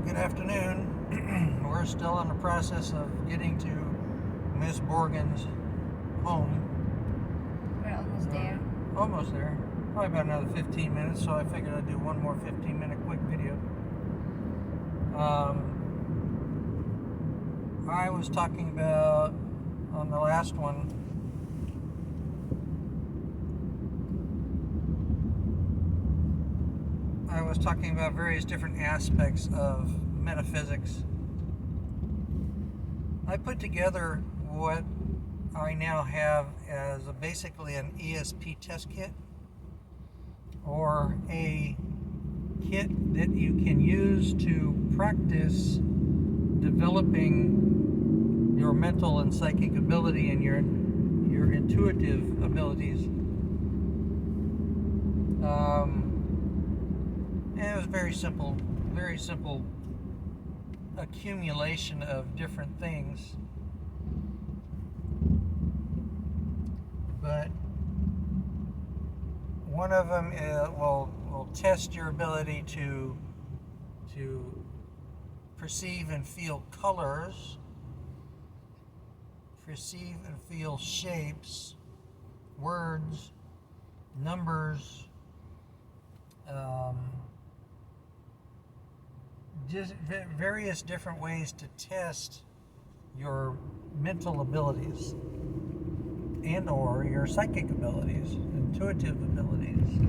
Good afternoon. We're still in the process of getting to Miss Borgen's home. We're almost there. Almost there. Probably about another 15 minutes, so I figured I'd do one more 15-minute quick video. I was talking about, on the last one, I was talking about various different aspects of metaphysics. I put together what I now have as basically an ESP test kit, or a kit that you can use to practice developing your mental and psychic ability and your intuitive abilities. And it was very simple accumulation of different things. But one of them will test your ability to perceive and feel colors, perceive and feel shapes, words, numbers, just various different ways to test your mental abilities and or your psychic abilities, intuitive abilities.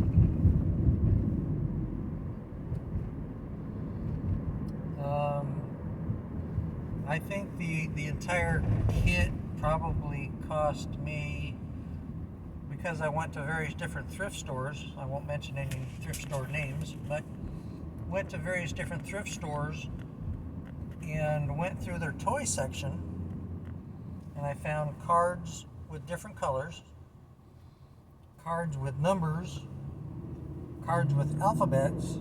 I think the entire kit probably cost me, because I went to various different thrift stores, I won't mention any thrift store names, but went to various different thrift stores and went through their toy section, and I found cards with different colors, cards with numbers, cards with alphabets,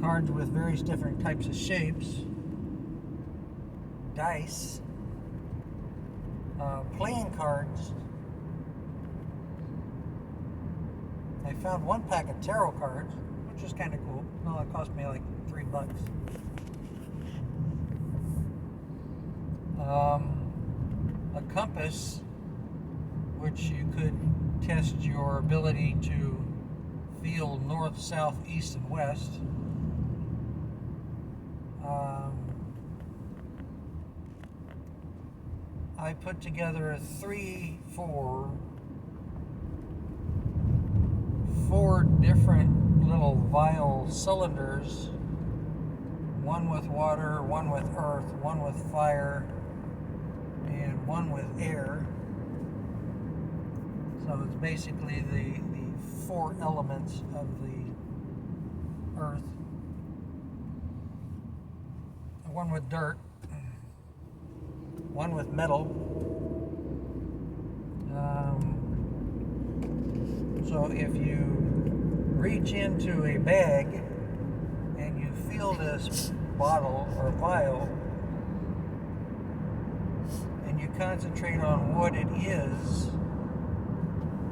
cards with various different types of shapes, dice, playing cards. I found one pack of tarot cards, which is kind of cool. No, it cost me like $3. A compass, which you could test your ability to feel north, south, east, and west. I put together four different little vial cylinders, one with water, one with earth, one with fire, and one with air. So it's basically the four elements of the earth. One with dirt, one with metal. So if you reach into a bag and you feel this bottle or vial and you concentrate on what it is,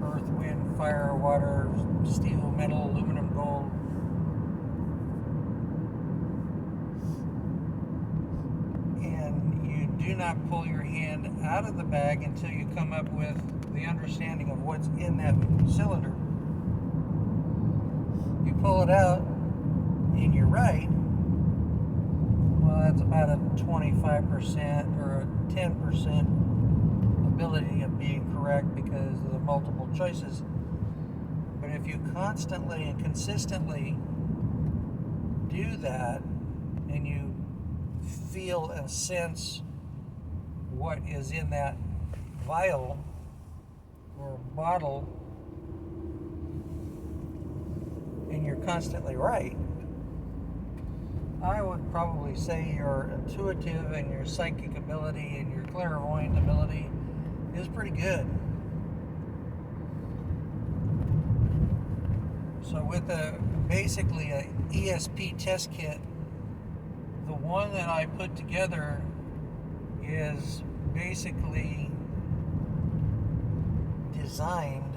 earth, wind, fire, water, steel, metal, aluminum, gold, and you do not pull your hand out of the bag until you come up with the understanding of what's in that cylinder. You pull it out and you're right. Well, that's about a 25% or a 10% ability of being correct because of the multiple choices. But if you constantly and consistently do that and you feel and sense what is in that vial or bottle, and you're constantly right, I would probably say your intuitive and your psychic ability and your clairvoyant ability is pretty good. So with basically a ESP test kit, the one that I put together is basically designed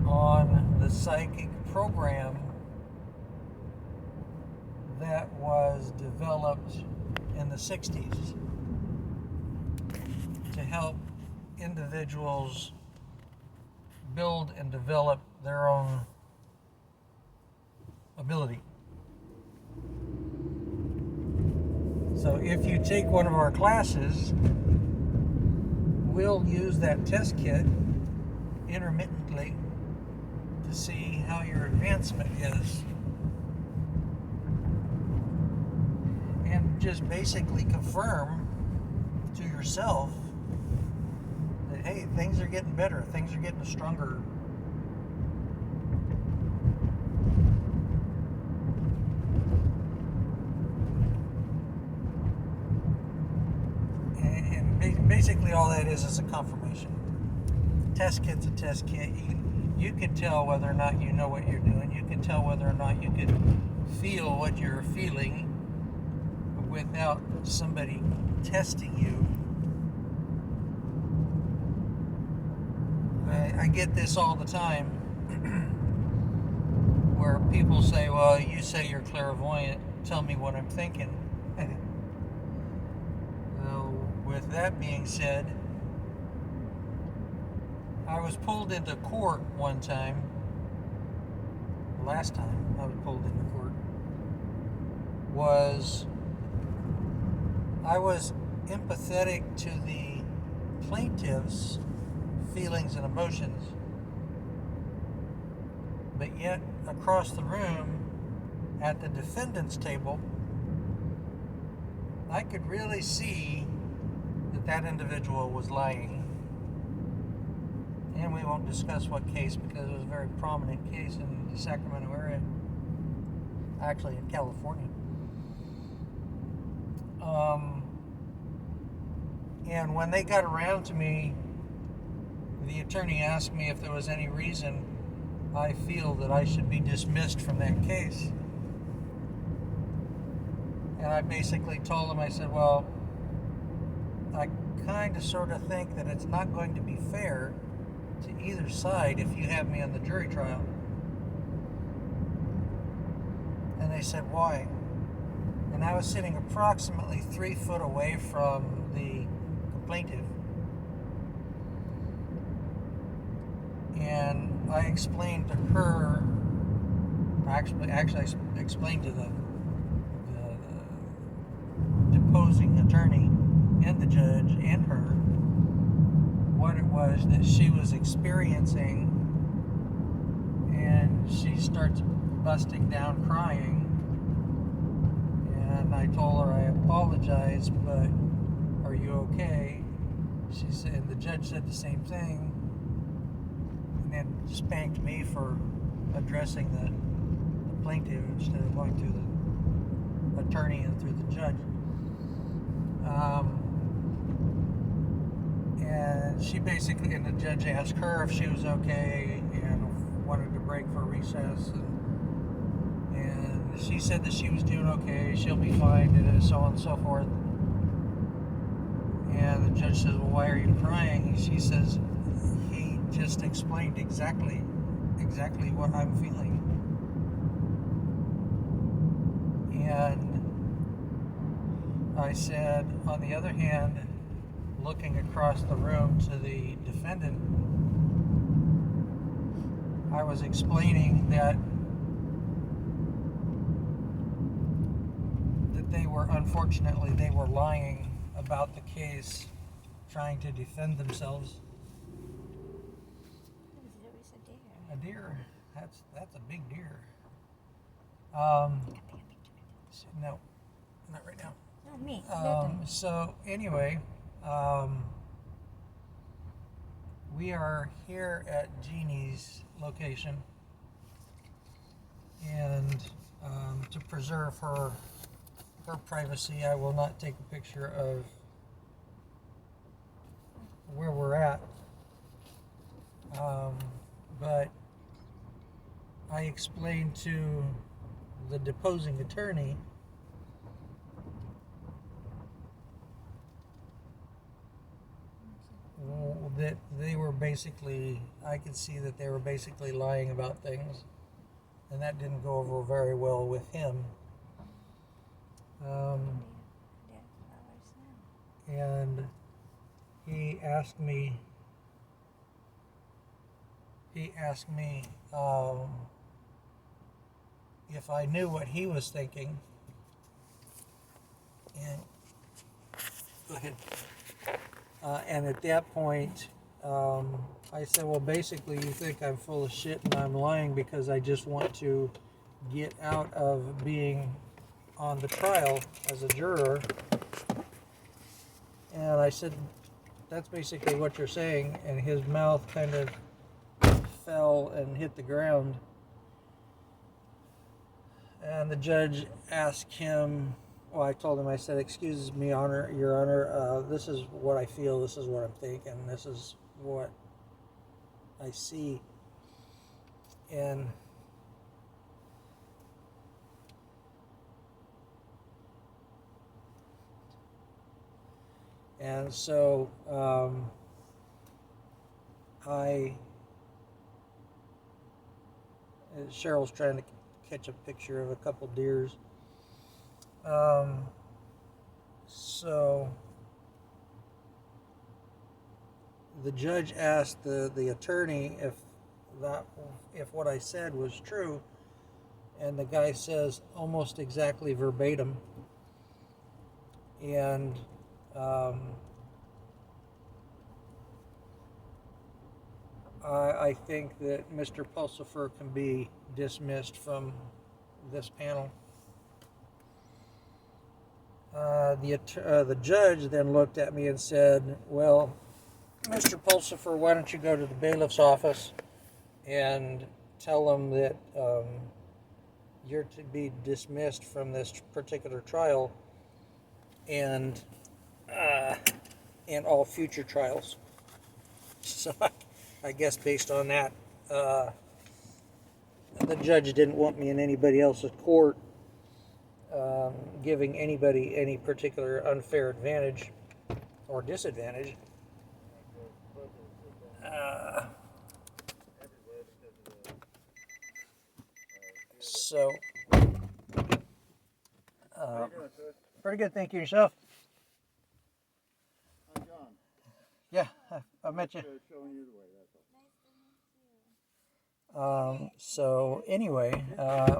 on the psychic program that was developed in the 60s to help individuals build and develop their own ability. So if you take one of our classes, we'll use that test kit intermittently to see how your advancement is, and just basically confirm to yourself that, hey, things are getting better, things are getting stronger. And basically all that is a confirmation. Test kit's a test kit. You can tell whether or not you know what you're doing. You can tell whether or not you can feel what you're feeling without somebody testing you. I get this all the time where people say, well, you say you're clairvoyant, tell me what I'm thinking. Well, with that being said, I was pulled into court one time. Last time I was pulled into court was I was empathetic to the plaintiff's feelings and emotions, but yet across the room at the defendant's table, I could really see that individual was lying. And we won't discuss what case because it was a very prominent case in the Sacramento area, actually in California. And when they got around to me, the attorney asked me if there was any reason I feel that I should be dismissed from that case. And I basically told him, I said, well, I kind of sort of think that it's not going to be fair to either side if you have me on the jury trial. And they said, why? And I was sitting approximately 3 foot away from the plaintiff. And I explained to her, actually I explained to the deposing attorney and the judge and her what it was that she was experiencing, and she starts busting down crying, and I told her I apologize, but are you okay? She said, and the judge said the same thing, and then spanked me for addressing the plaintiff instead of going through the attorney and through the judge. And she basically, and the judge asked her if she was okay and wanted to break for recess, and she said that she was doing okay, she'll be fine, and so on and so forth. And the judge says, well, why are you crying? She says, he just explained exactly what I'm feeling. And I said, on the other hand, looking across the room to the defendant, I was explaining that they were lying about the case, trying to defend themselves. A deer. That's a big deer. No, not right now. No, me. So anyway, we are here at Jeanne's location, and to preserve her privacy, I will not take a picture of where we're at. But I explained to the deposing attorney that they were basically, I could see that they were basically lying about things, and that didn't go over very well with him. And he asked me if I knew what he was thinking. And go ahead. And at that point, I said, well, basically, you think I'm full of shit and I'm lying because I just want to get out of being on the trial as a juror. And I said, that's basically what you're saying. And his mouth kind of fell and hit the ground. And the judge asked him, well, I told him, I said, excuse me, Your Honor, this is what I feel, this is what I'm thinking, this is what I see. And so Cheryl's trying to catch a picture of a couple deers. So the judge asked the attorney if what I said was true, and the guy says almost exactly verbatim. And I think that Mr. Pulsifer can be dismissed from this panel. The judge then looked at me and said, well, Mr. Pulsifer, why don't you go to the bailiff's office and tell them that you're to be dismissed from this particular trial and all future trials. So I guess based on that, the judge didn't want me in anybody else's court giving anybody any particular unfair advantage or disadvantage. Pretty good, thank you. Yourself? I'm John. Yeah, I met you. Showing you the way, that's all. So anyway,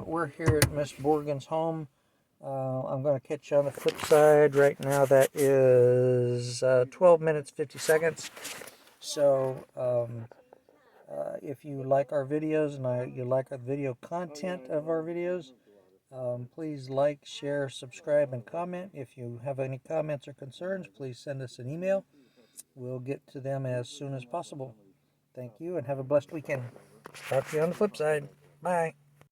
we're here at Miss Borgen's home. I'm going to catch you on the flip side. Right now that is 12 minutes 50 seconds. So if you like our videos and you like the video content of our videos, please like, share, subscribe, and comment. If you have any comments or concerns, please send us an email. We'll get to them as soon as possible. Thank you and have a blessed weekend. Talk to you on the flip side. Bye.